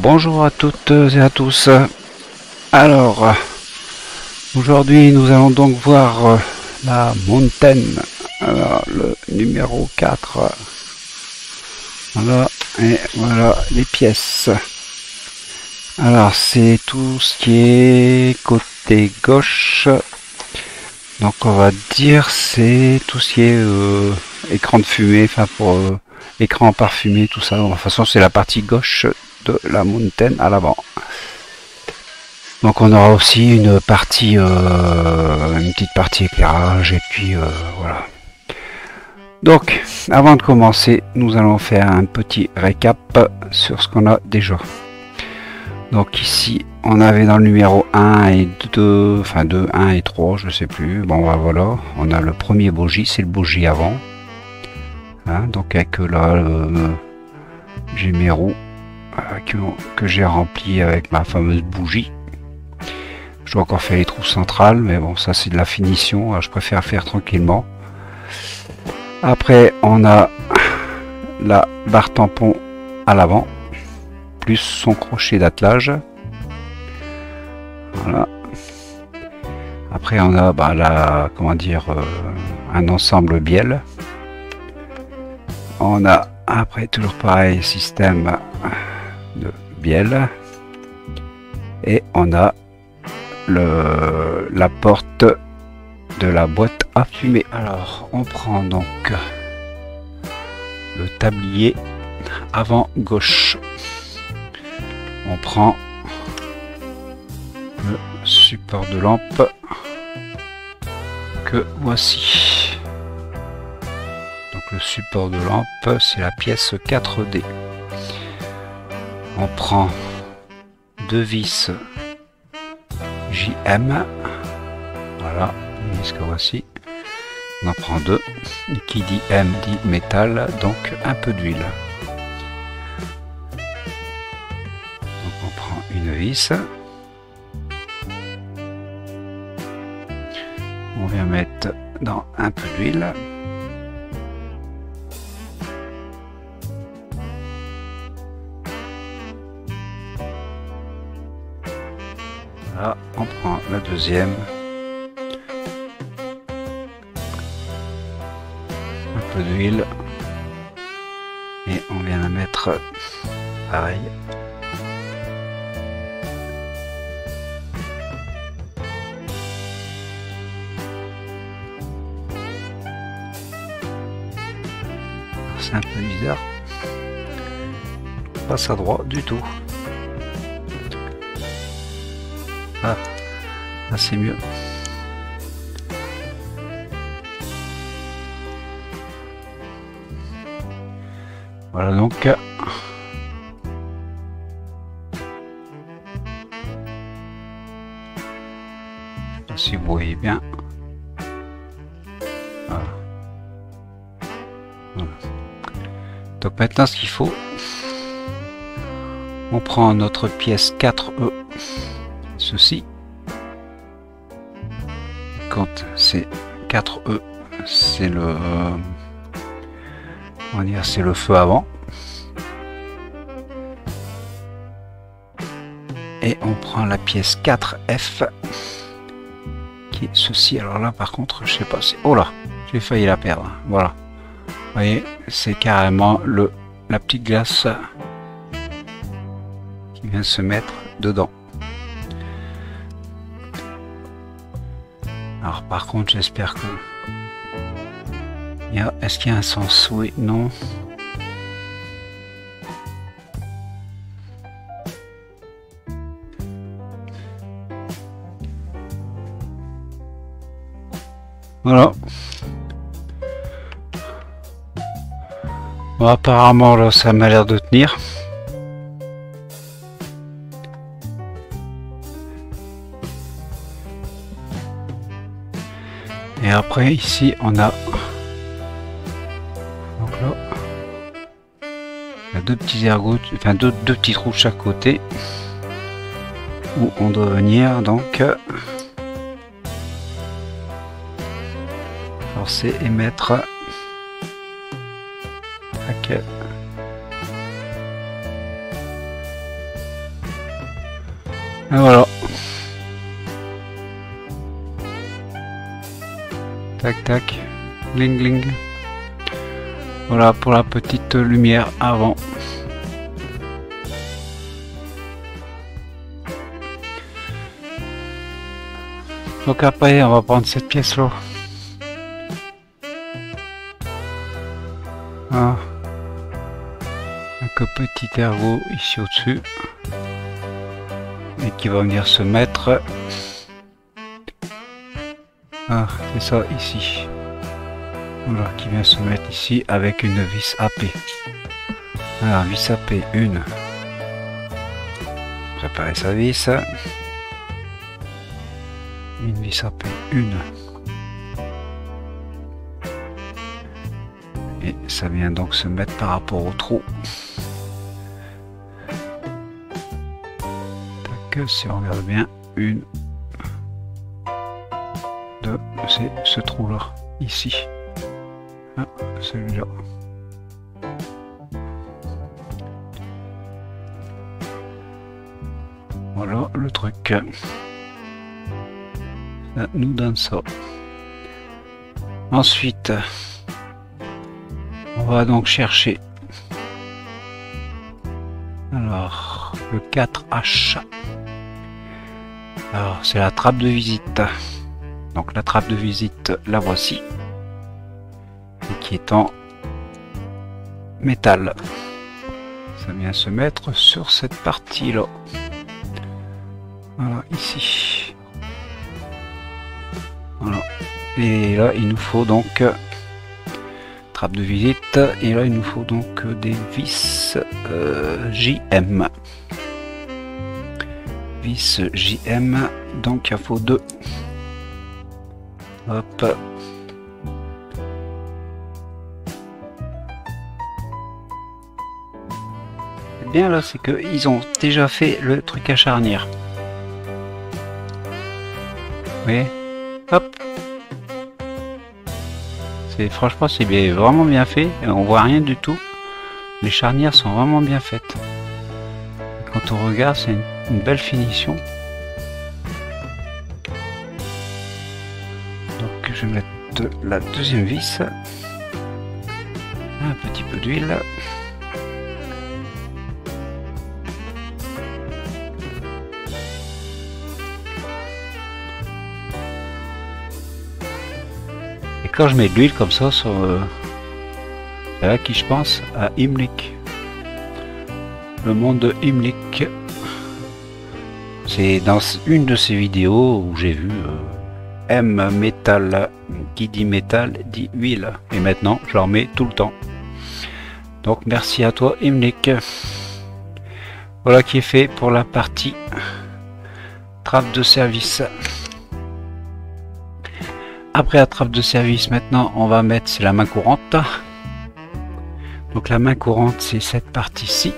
Bonjour à toutes et à tous. Alors, aujourd'hui nous allons donc voir la Mountain, alors, le numéro 4. Voilà, et voilà les pièces. Alors c'est tout ce qui est côté gauche. Donc on va dire c'est tout ce qui est écran de fumée, enfin pour écran parfumé, tout ça. De toute façon c'est la partie gauche de la Mountain à l'avant. Donc on aura aussi une partie, une petite partie éclairage et puis voilà. Donc avant de commencer, nous allons faire un petit récap sur ce qu'on a déjà. Donc ici on avait dans le numéro 1 et 2, enfin 2, 1 et 3, je sais plus. Bon bah, voilà, on a le premier bogie, c'est le bogie avant. Hein, donc avec là j'ai mes roues que j'ai rempli avec ma fameuse bougie. Je dois encore faire les trous centrales, mais bon ça c'est de la finition, alors je préfère faire tranquillement. Après on a la barre tampon à l'avant, plus son crochet d'attelage. Voilà. Après on a la, comment dire, un ensemble bielle. On a après toujours pareil système de bielle et on a la porte de la boîte à fumer. Alors on prend donc le tablier avant gauche, on prend le support de lampe que voici. Donc le support de lampe c'est la pièce 4D. On prend deux vis JM, voilà, ce que voici. On en prend deux. Et qui dit M dit métal, donc un peu d'huile. Donc on prend une vis. On vient mettre dans un peu d'huile. Là, on prend la deuxième. Un peu d'huile. Et on vient la mettre pareil. C'est un peu bizarre. Pas ça droit du tout. Ah, là c'est mieux. Voilà donc. Si vous voyez bien. Voilà. Voilà. Donc maintenant ce qu'il faut, on prend notre pièce 4E. Ceci, quand c'est 4E, c'est le, on va dire, c'est le feu avant, et on prend la pièce 4F, qui est ceci. Alors là, par contre, je sais pas, c'est, oh là, j'ai failli la perdre. Voilà, vous voyez, c'est carrément la petite glace qui vient se mettre dedans. Alors par contre j'espère que est-ce qu'il y a un sens? Oui, non. Voilà. Bon, apparemment là ça m'a l'air de tenir. Et après ici on a donc là il y a deux petits ergots, enfin deux petits trous de chaque côté où on doit venir donc forcer et mettre Et voilà. Tac tac. Gling gling. Voilà pour la petite lumière avant. Donc après on va prendre cette pièce là. Ah. Un petit ergot ici au-dessus. Et qui va venir se mettre. Ah, c'est ça ici. Voilà, qui vient se mettre ici avec une vis AP. Alors, vis AP 1. Préparer sa vis. Une vis AP 1. Et ça vient donc se mettre par rapport au trou. Tac, si on regarde bien, 1, 2, c'est ce trou là, ici. Ah, celui-là. Voilà le truc. Ça nous donne ça. Ensuite, on va donc chercher alors le 4H. Alors c'est la trappe de visite. Donc la trappe de visite, la voici. Qui est en métal. Ça vient se mettre sur cette partie là. Voilà, ici. Voilà. Et là il nous faut donc trappe de visite. Et là il nous faut donc des vis JM. Vis JM. Donc il en faut 2. Hop. Bien là, c'est que ils ont déjà fait le truc à charnière. Oui. Hop. C'est franchement c'est bien, vraiment bien fait. On voit rien du tout. Les charnières sont vraiment bien faites. Quand on regarde, c'est une belle finition. Donc je vais mettre la deuxième vis. Un petit peu d'huile. Quand je mets de l'huile comme ça sur c'est là qui je pense à Imlik, le monde de Imlik. C'est dans une de ces vidéos où j'ai vu M métal, qui dit métal dit huile, et maintenant je leur mets tout le temps. Donc merci à toi Imlik. Voilà qui est fait pour la partie trappe de service. Après la trappe de service, maintenant on va mettre, c'est la main courante. Donc la main courante, c'est cette partie-ci.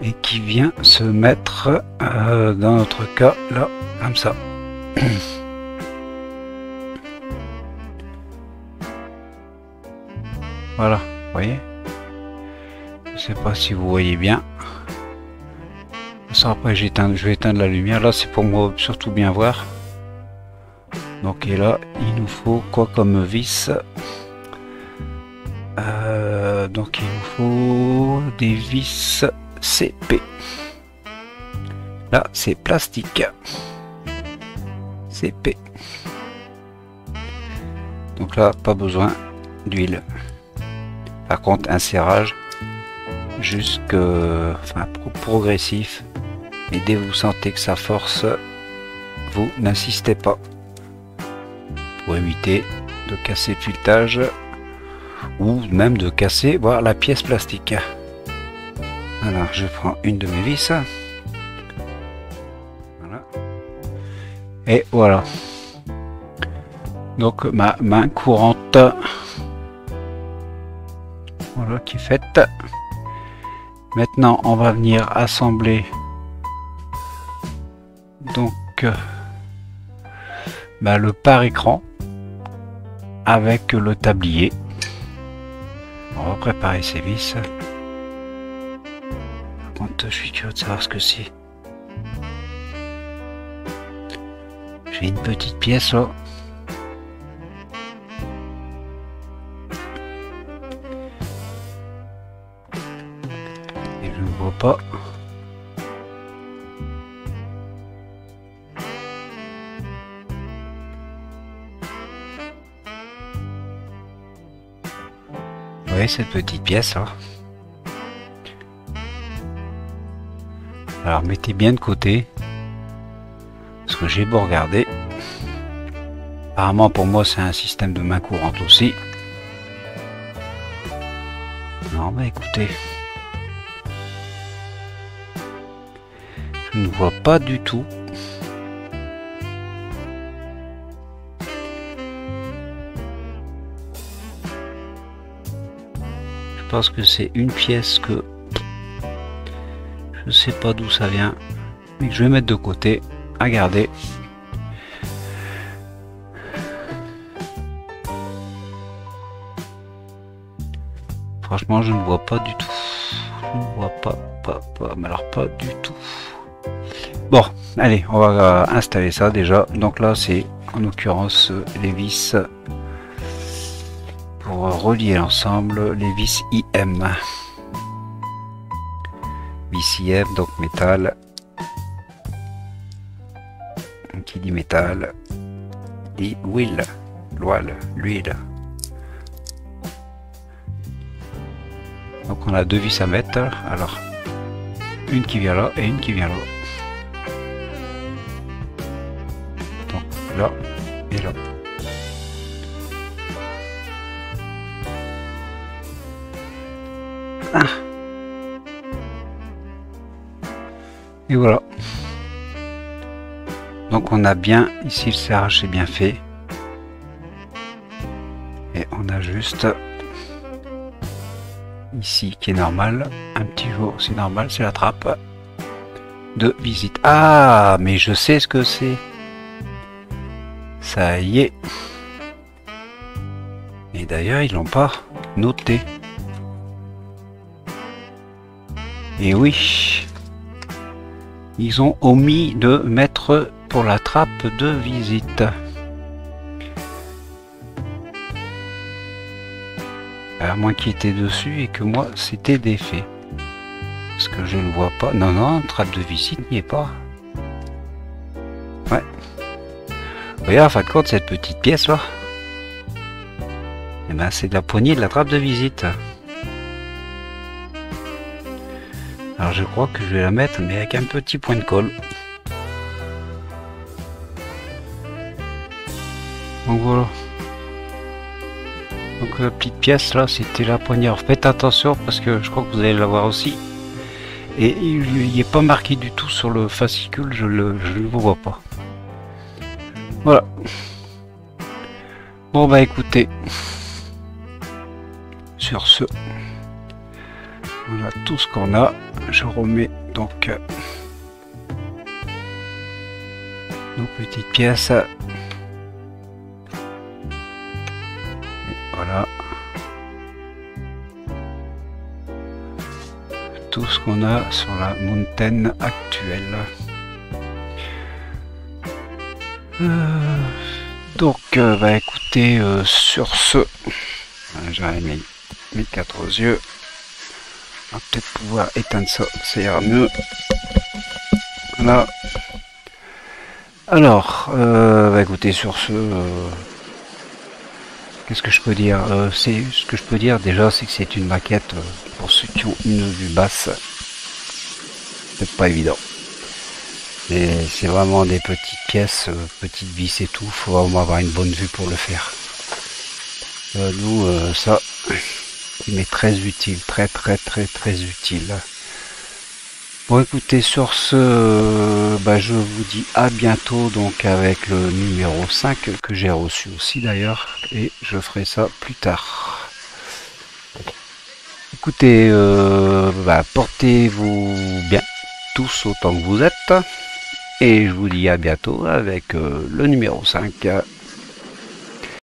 Et qui vient se mettre, dans notre cas, là, comme ça. Voilà, vous voyez. Je sais pas si vous voyez bien. Ça, après je vais éteindre la lumière. Là c'est pour moi surtout bien voir. Donc et là il nous faut quoi comme vis? Donc il nous faut des vis CP. Là c'est plastique. CP. Donc là pas besoin d'huile. Par contre un serrage jusque, enfin progressif. Et dès que vous sentez que ça force, vous n'insistez pas. Pour éviter de casser le filetage ou même de casser voilà, la pièce plastique. Alors je prends une de mes vis. Voilà. Et voilà. Donc ma main courante. Voilà qui est faite. Maintenant on va venir assembler donc le pare-écran avec le tablier. On va préparer ces vis. Par contre, je suis curieux de savoir ce que c'est. fait une petite pièce là. Et je ne vois pas. Vous voyez cette petite pièce là. Alors mettez bien de côté. Parce que j'ai beau regarder. Apparemment pour moi c'est un système de main courante aussi. Non bah écoutez. Je ne vois pas du tout. Je pense que c'est une pièce que je sais pas d'où ça vient, mais que je vais mettre de côté à garder. Franchement, je ne vois pas du tout. Je ne vois pas, mais alors pas du tout. Bon, allez, on va installer ça déjà. Donc là, c'est en l'occurrence les vis pour relier l'ensemble, les vis IM. Vis IM, donc métal. Qui dit métal dit huile, l'huile. Donc on a deux vis à mettre. Alors une qui vient là et une qui vient là. Donc là et là. Ah. Et voilà. Donc on a bien ici le serrage c'est bien fait. Et on a juste ici qui est normal. Un petit jour c'est normal, c'est la trappe de visite. Ah mais je sais ce que c'est. Ça y est. Et d'ailleurs ils l'ont pas noté. Et oui. Ils ont omis de mettre pour la trappe de visite. À moins qu'il était dessus et que moi c'était défait. Parce que je ne vois pas. Non, non, trappe de visite n'y est pas. Ouais. Vous voyez, en fin de compte, cette petite pièce là, eh ben, c'est de la poignée de la trappe de visite. Alors je crois que je vais la mettre, mais avec un petit point de colle. Donc voilà. Donc la petite pièce là, c'était la poignée. Alors faites attention parce que je crois que vous allez la voir aussi. Et il n'est pas marqué du tout sur le fascicule, je ne le vois pas. Voilà. Bon bah écoutez. Sur ce, on a tout ce qu'on a. Je remets donc nos petites pièces. Et voilà. Tout ce qu'on a sur la Mountain actuelle. Donc bah écoutez, sur ce, j'aurais mes 4 yeux. On va peut-être pouvoir éteindre ça, ça ira mieux. Voilà. Alors, bah écoutez, sur ce, qu'est-ce que je peux dire, ce que je peux dire déjà, c'est que c'est une maquette pour ceux qui ont une vue basse. C'est pas évident. Et c'est vraiment des petites pièces, petites vis et tout. Faut vraiment avoir une bonne vue pour le faire. Nous, ça, il m'est très utile, très utile. Bon, écoutez, sur ce, bah, je vous dis à bientôt, donc avec le numéro 5 que j'ai reçu aussi d'ailleurs, et je ferai ça plus tard. Écoutez, bah, portez-vous bien tous autant que vous êtes, et je vous dis à bientôt avec le numéro 5.